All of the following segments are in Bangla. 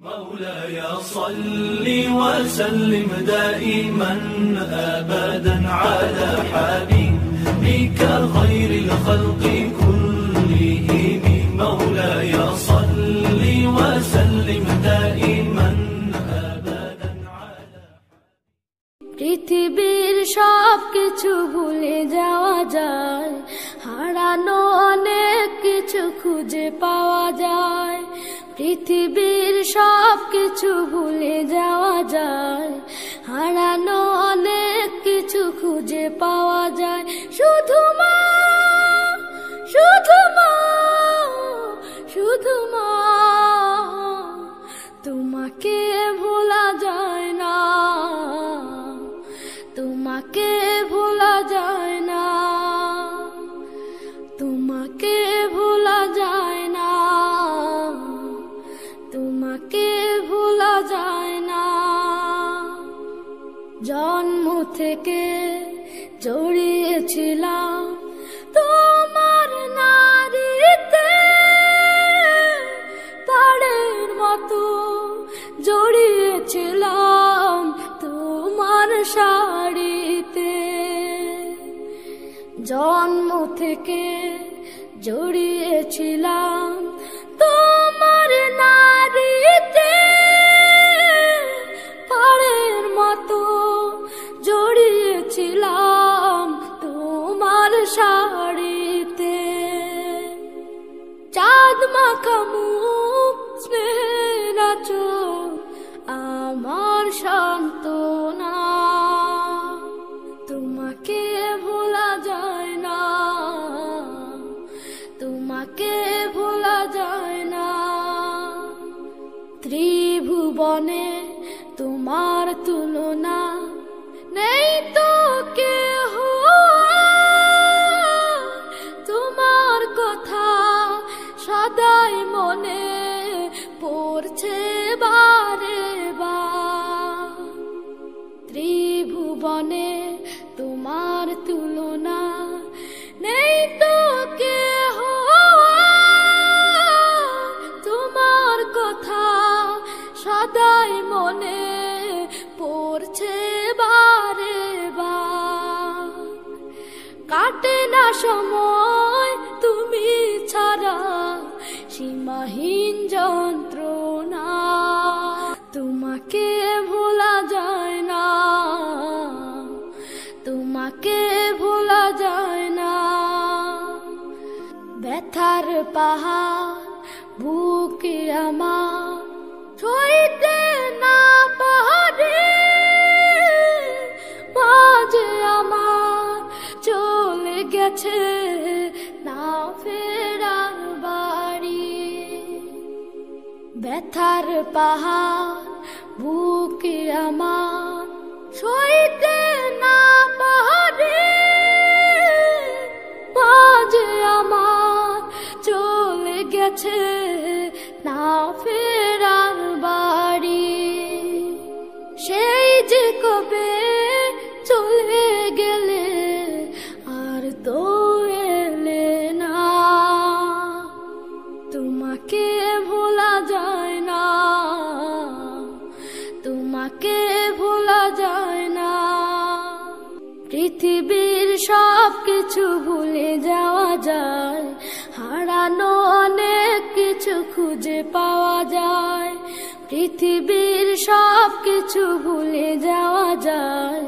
مولاي صل وسلم دائما أبدا على حبيبك خير الخلق كلهم مولاي صل وسلم دائما أبدا على পৃথিবীর সব কিছু ভুলে যাওয়া যায়, হারানো অনেক কিছু খুঁজে পাওয়া যায়। পৃথিবীর সব কিছু ভুলে যাওয়া যায়, হারানো অনেক কিছু খুঁজে পাওয়া যায়। শুধু মা, শুধু মা, শুধু মা, তোমাকে ভোলা যায় না, তোমাকে ভোলা যায় না, তোমাকে ভোলা যায় না, তোমাকে ভোলা যায় না। জন্ম থেকে জড়িয়েছিলাম তোমার নারীতে, তারের মতো জড়িয়েছিলাম তোমার শাড়িতে। জন্ম থেকে জড়িয়েছিলাম তোমার নারীতে, তারের মতো জড়িয়েছিলাম তোমার শাড়িতে। চাঁদ মাখা মুখ, স্নেহের আঁচল আমার সান্ত্বনা, তোমাকে ভোলা যায় না, তোমাকে ভোলা যায় না। ত্রিভুবনে তোমার তুলনা নেই তো কেহ, তোমার কথা সদাই মনে পড়ছে বারে বার। ত্রিভুবনে তোমার তুলনা নেই তো কেহ, তোমার কথা সদাই মনে পড়ছে বারে বার। কাটে না সময় তুমি ছাড়া সীমাহীন যন্ত্রণা, তোমাকে ভোলা যায় না, তোমাকে ভোলা যায় না। ব্যথার পাহাড় বুকে আমার সইতে না পারে, মাঝে আমার চলে গেছে না ফেরার বাড়ি। ব্যথার পাহাড় বুকে আমার সইতে না পারে, মাঝে আমার চলে গেছে না ফেরার বাড়ি। সেই যে কবে চলে গেলে আর তো এলে না, তোমাকে ভোলা যায় না, তোমাকে ভোলা যায় না। পৃথিবীর সব কিছু ভুলে যাওয়া যায়, হারানো অনেক কিছু খুঁজে পাওয়া যায়। পৃথিবীর সব কিছু ভুলে যাওয়া যায়,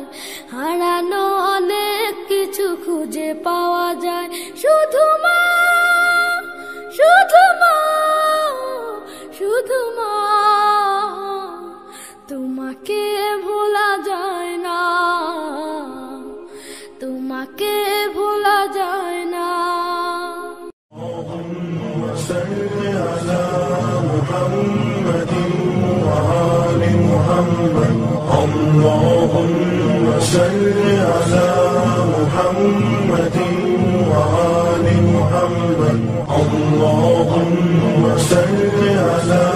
হারানো অনেক কিছু খুঁজে পাওয়া যায়। শুধু মা, শুধু মা, শুধু মা, তোমাকে ভোলা যায় না, তোমাকে ভোলা যায় না। اللهم صل على محمد وآل محمد اللهم صل على